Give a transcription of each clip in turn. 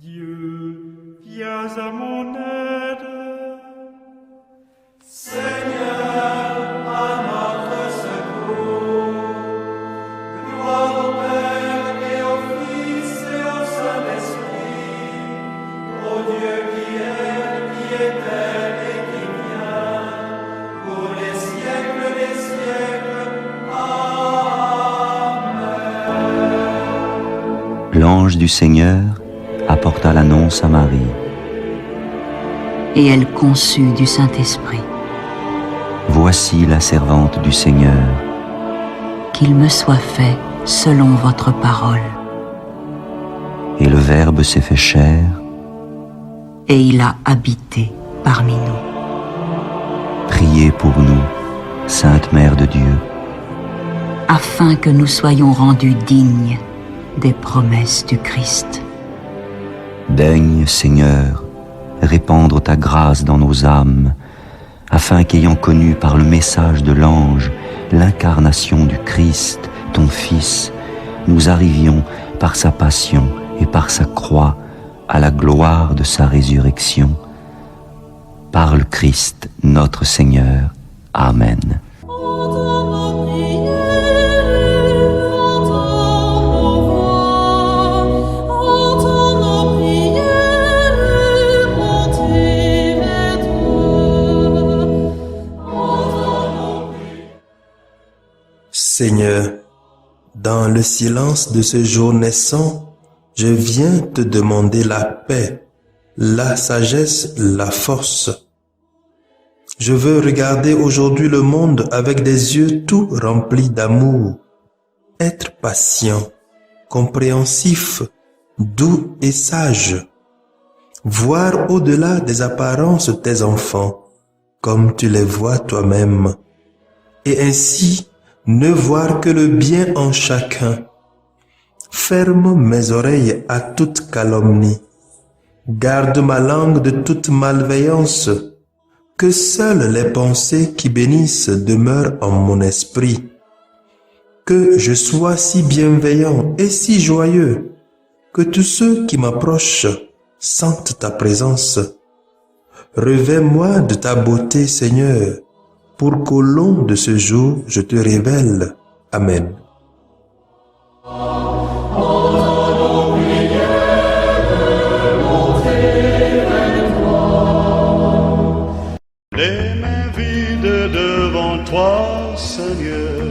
Dieu, viens à mon aide. Seigneur, à notre secours. Gloire au Père et au Fils et au Saint-Esprit, au Dieu qui est et qui vient, pour les siècles des siècles. Amen. L'ange du Seigneur apporta l'annonce à Marie. Et elle conçut du Saint-Esprit. Voici la servante du Seigneur. Qu'il me soit fait selon votre parole. Et le Verbe s'est fait chair. Et il a habité parmi nous. Priez pour nous, Sainte Mère de Dieu, afin que nous soyons rendus dignes des promesses du Christ. Daigne, Seigneur, répandre ta grâce dans nos âmes, afin qu'ayant connu par le message de l'ange l'incarnation du Christ, ton Fils, nous arrivions par sa passion et par sa croix à la gloire de sa résurrection. Par le Christ notre Seigneur. Amen. Seigneur, dans le silence de ce jour naissant, je viens te demander la paix, la sagesse, la force. Je veux regarder aujourd'hui le monde avec des yeux tout remplis d'amour, être patient, compréhensif, doux et sage, voir au-delà des apparences tes enfants, comme tu les vois toi-même, et ainsi ne voir que le bien en chacun. Ferme mes oreilles à toute calomnie. Garde ma langue de toute malveillance. Que seules les pensées qui bénissent demeurent en mon esprit. Que je sois si bienveillant et si joyeux que tous ceux qui m'approchent sentent ta présence. Revêts-moi de ta beauté, Seigneur, pour qu'au long de ce jour, je te révèle. Amen. Les mains vides devant toi, Seigneur,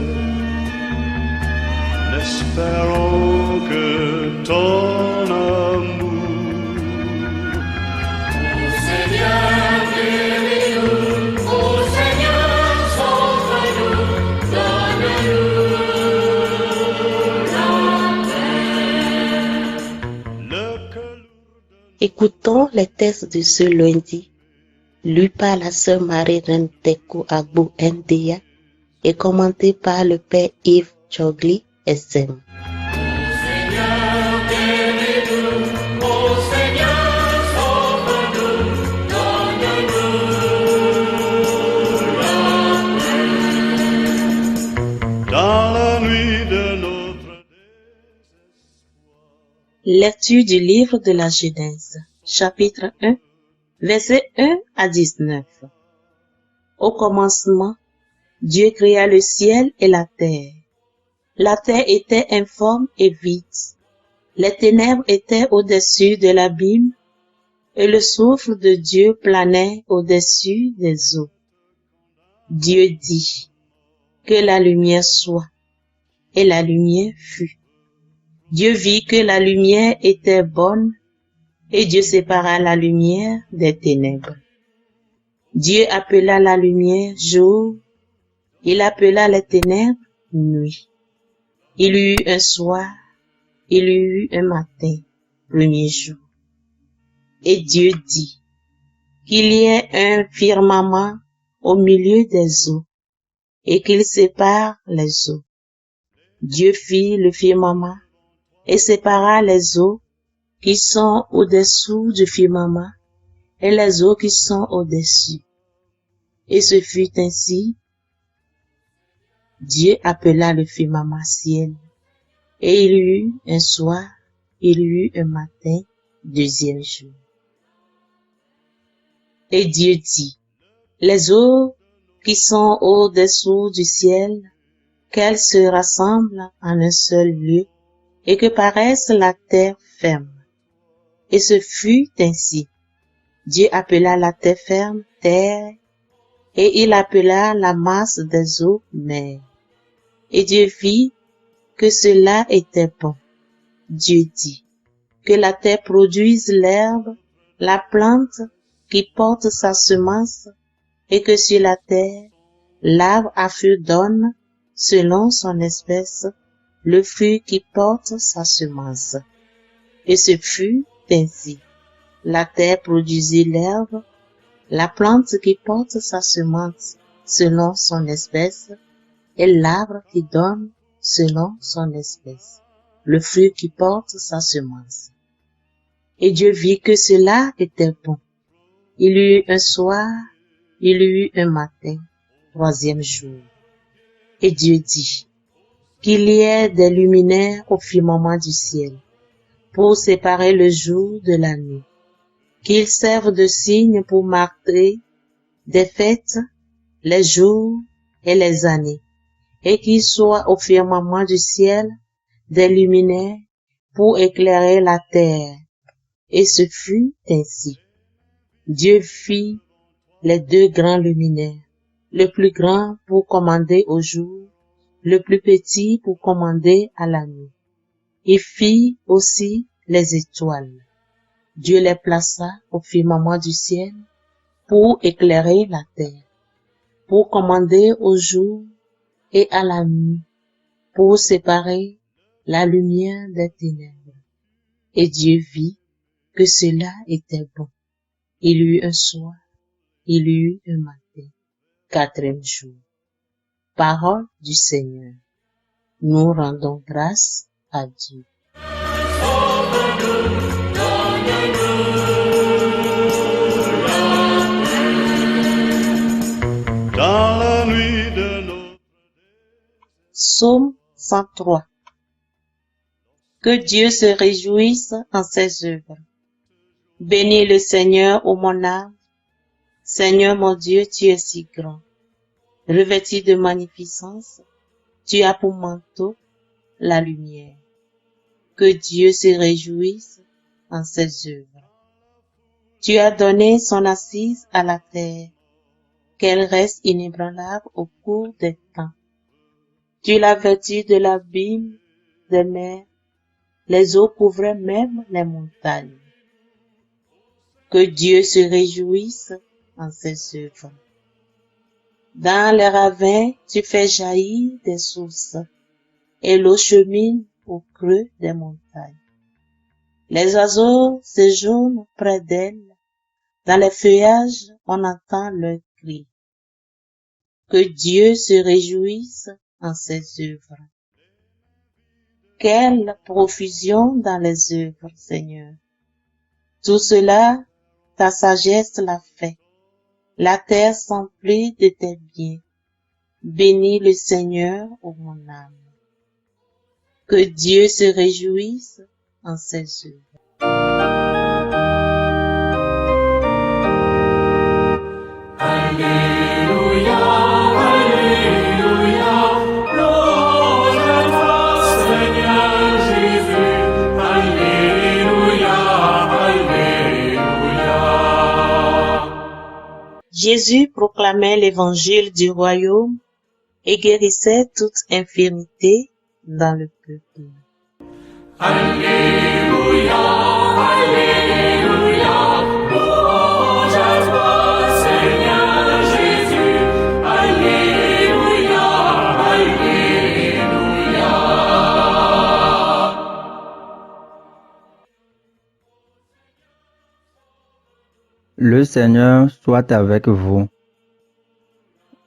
n'espérons que ton amour. Ô Seigneur, guéris-nous, ô Seigneur, sauve-nous, donne-nous la paix. Écoutons les textes de ce lundi, lus par la sœur Marie-Reine Teko Agbo Ndia et commenté par le père Yves Chogli SM. Dans la nuit de notre Lecture du livre de la Genèse, chapitre 1, versets 1 à 19. Au commencement, Dieu créa le ciel et la terre. La terre était informe et vide. Les ténèbres étaient au-dessus de l'abîme et le souffle de Dieu planait au-dessus des eaux. Dieu dit que la lumière soit, et la lumière fut. Dieu vit que la lumière était bonne, et Dieu sépara la lumière des ténèbres. Dieu appela la lumière jour, il appela les ténèbres nuit. Il y eut un soir, il y eut un matin, premier jour. Et Dieu dit qu'il y ait un firmament au milieu des eaux, et qu'il sépare les eaux. Dieu fit le firmament et sépara les eaux qui sont au-dessous du firmament et les eaux qui sont au-dessus. Et ce fut ainsi. Dieu appela le firmament ciel. Et il y eut un soir, il y eut un matin, Deuxième jour. Et Dieu dit, les eaux qui sont au-dessous du ciel, qu'elles se rassemblent en un seul lieu et que paraisse la terre ferme. Et ce fut ainsi. Dieu appela la terre ferme terre, et il appela la masse des eaux mer. Et Dieu vit que cela était bon. Dieu dit, que la terre produise l'herbe, la plante qui porte sa semence, et que sur la terre, l'arbre à fruit donne, selon son espèce, le fruit qui porte sa semence. Et ce fut ainsi. La terre produisit l'herbe, la plante qui porte sa semence selon son espèce, et l'arbre qui donne selon son espèce, le fruit qui porte sa semence. Et Dieu vit que cela était bon. Il y eut un soir, il y eut un matin, troisième jour. Et Dieu dit, qu'il y ait des luminaires au firmament du ciel, pour séparer le jour de la nuit, qu'ils servent de signe pour marquer des fêtes, les jours et les années, et qu'ils soient au firmament du ciel des luminaires pour éclairer la terre. Et ce fut ainsi. Dieu fit les deux grands luminaires, le plus grand pour commander au jour, le plus petit pour commander à la nuit. Il fit aussi les étoiles. Dieu les plaça au firmament du ciel pour éclairer la terre, pour commander au jour et à la nuit, pour séparer la lumière des ténèbres. Et Dieu vit que cela était bon. Il y eut un soir, il y eut un matin, quatrième jour. Parole du Seigneur. Nous rendons grâce à Dieu. Dans la nuit de nos... Psaume 103. Que Dieu se réjouisse en ses œuvres. Bénis le Seigneur, ô mon âme. Seigneur mon Dieu, tu es si grand. Revêtu de magnificence, tu as pour manteau la lumière. Que Dieu se réjouisse en ses œuvres. Tu as donné son assise à la terre, qu'elle reste inébranlable au cours des temps. Tu l'as vêtue de l'abîme des mers, les eaux couvraient même les montagnes. Que Dieu se réjouisse en ses œuvres. Dans les ravins, tu fais jaillir des sources, et l'eau chemine au creux des montagnes. Les oiseaux séjournent près d'elle, dans les feuillages, on entend leur cri. Que Dieu se réjouisse en ses œuvres. Quelle profusion dans les œuvres, Seigneur. Tout cela, ta sagesse l'a fait. La terre s'emplit de tes biens. Bénis le Seigneur, ô mon âme. Que Dieu se réjouisse en ses œuvres. Alléluia, Alléluia, louange à toi, Seigneur Jésus. Alléluia, Alléluia. Jésus proclamait l'évangile du royaume et guérissait toute infirmité dans le peuple. Alléluia, Alléluia, louange à toi, Seigneur Jésus. Alléluia, Alléluia. Le Seigneur soit avec vous.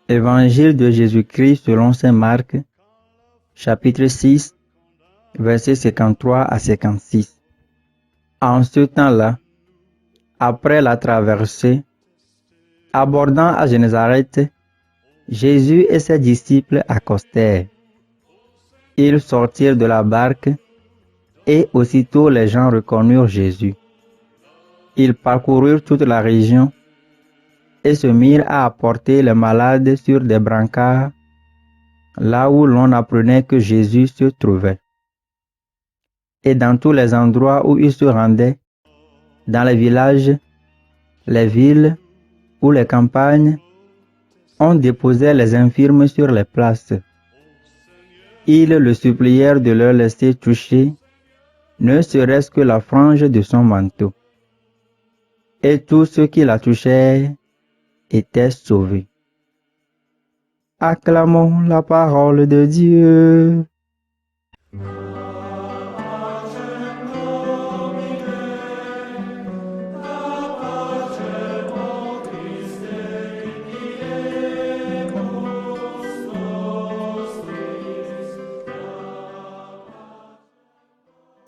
Évangile de Jésus-Christ selon saint Marc, chapitre 6, versets 53 à 56. En ce temps-là, après la traversée, abordant à Génézareth, Jésus et ses disciples accostèrent. Ils sortirent de la barque et aussitôt les gens reconnurent Jésus Ils parcoururent toute la région et se mirent à apporter les malades sur des brancards là où l'on apprenait que Jésus se trouvait. Et dans tous les endroits où ils se rendaient, dans les villages, les villes ou les campagnes, on déposait les infirmes sur les places. Ils le supplièrent de leur laisser toucher, ne serait-ce que la frange de son manteau. Et tous ceux qui la touchèrent étaient sauvés. Acclamons la parole de Dieu.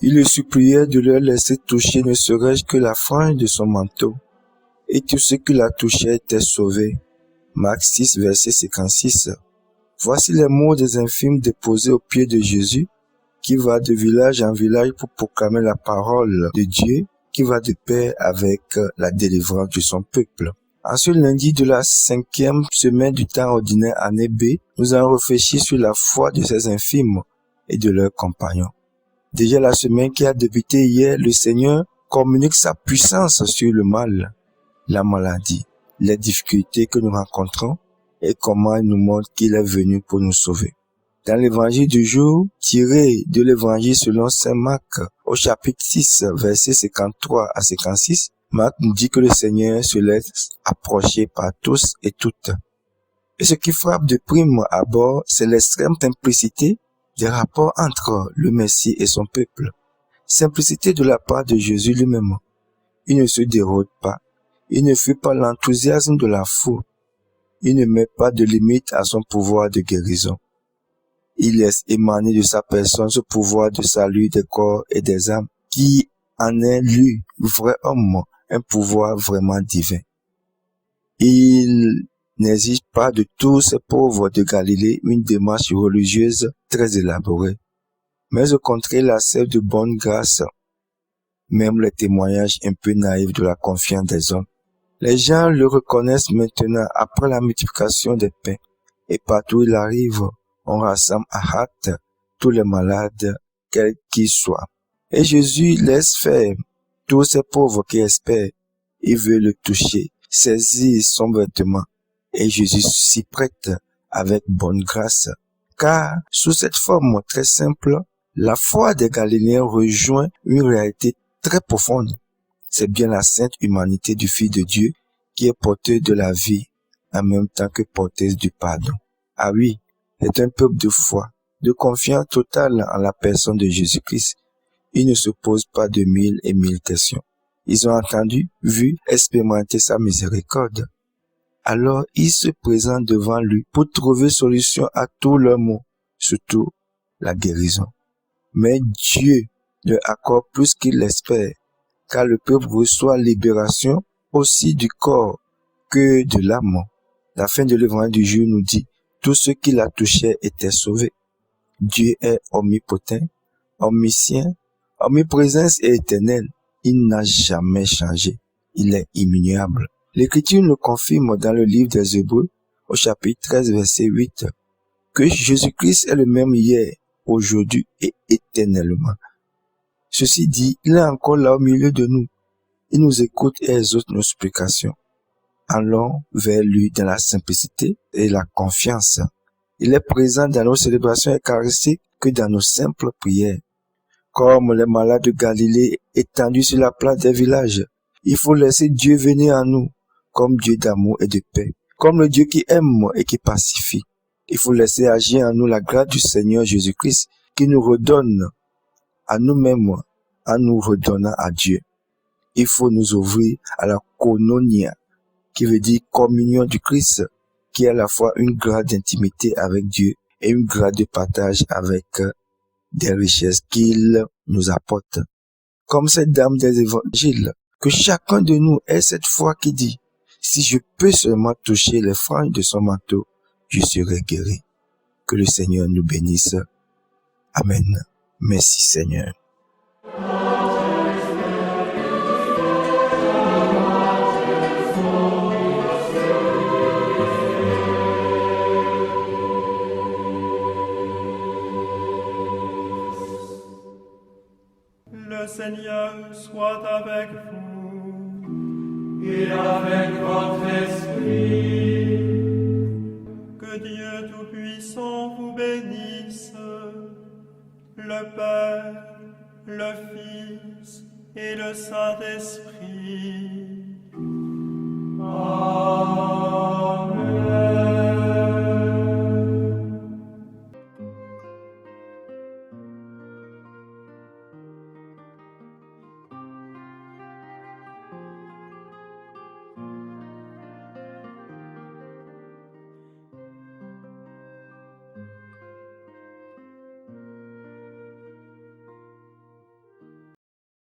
Il le suppliait de leur laisser toucher ne serait-ce que la frange de son manteau. Et tous ceux qui la touchaient étaient sauvés. Marc 6, verset 56. Voici les mots des infirmes déposés aux pieds de Jésus, qui va de village en village pour proclamer la parole de Dieu, qui va de pair avec la délivrance de son peuple. En ce lundi de la 5e semaine du temps ordinaire année B, nous allons réfléchir sur la foi de ces infirmes et de leurs compagnons. Déjà la semaine qui a débuté hier, le Seigneur communique sa puissance sur le mal, la maladie, les difficultés que nous rencontrons et comment il nous montre qu'il est venu pour nous sauver. Dans l'évangile du jour, tiré de l'évangile selon saint Marc, au chapitre 6, versets 53 à 56, Marc nous dit que le Seigneur se laisse approcher par tous et toutes. Et ce qui frappe de prime abord, c'est l'extrême simplicité des rapports entre le Messie et son peuple. Simplicité de la part de Jésus lui-même. Il ne se dérobe pas. Il ne fuit pas l'enthousiasme de la foule. Il ne met pas de limite à son pouvoir de guérison. Il laisse émaner de sa personne ce pouvoir de salut des corps et des âmes qui en est lui, vrai homme, un pouvoir vraiment divin. Il n'exige pas de tous ces pauvres de Galilée une démarche religieuse très élaborée, mais au contraire il accepte de bonne grâce, même les témoignages un peu naïfs de la confiance des hommes. Les gens le reconnaissent maintenant après la multiplication des pains, et partout où il arrive, on rassemble à hâte tous les malades, quels qu'ils soient. Et Jésus laisse faire tous ces pauvres qui espèrent. Il veut le toucher, saisir son vêtement, et Jésus s'y prête avec bonne grâce. Car sous cette forme très simple, la foi des Galiléens rejoint une réalité très profonde. C'est bien la sainte humanité du Fils de Dieu qui est porteuse de la vie en même temps que porteuse du pardon. Ah oui, c'est un peuple de foi, de confiance totale en la personne de Jésus-Christ. Ils ne se posent pas de mille et mille questions. Ils ont entendu, vu, expérimenté sa miséricorde. Alors ils se présentent devant lui pour trouver solution à tous leurs maux, surtout la guérison. Mais Dieu leur accorde plus qu'il l'espère, car le peuple reçoit libération aussi du corps que de l'âme. La fin de l'évangile du jour nous dit, tous ceux qui la touchaient étaient sauvés. Dieu est omnipotent, omniscient, omniprésent et éternel. Il n'a jamais changé. Il est immuable. L'Écriture nous confirme dans le livre des Hébreux, au chapitre 13, verset 8, que Jésus-Christ est le même hier, aujourd'hui et éternellement. Ceci dit, il est encore là au milieu de nous. Il nous écoute et exauce nos supplications. Allons vers lui dans la simplicité et la confiance. Il est présent dans nos célébrations eucharistiques que dans nos simples prières. Comme les malades de Galilée étendus sur la place des villages, il faut laisser Dieu venir à nous, comme Dieu d'amour et de paix, comme le Dieu qui aime et qui pacifie. Il faut laisser agir en nous la grâce du Seigneur Jésus-Christ qui nous redonne à nous-mêmes en nous redonnant à Dieu. Il faut nous ouvrir à la koinonia, qui veut dire communion du Christ, qui est à la fois une grâce d'intimité avec Dieu et une grâce de partage avec des richesses qu'il nous apporte. Comme cette dame des évangiles, que chacun de nous ait cette foi qui dit, si je peux seulement toucher les franges de son manteau, je serai guéri. Que le Seigneur nous bénisse. Amen. Merci Seigneur. et avec votre esprit. Que Dieu Tout-Puissant vous bénisse, le Père, le Fils et le Saint-Esprit.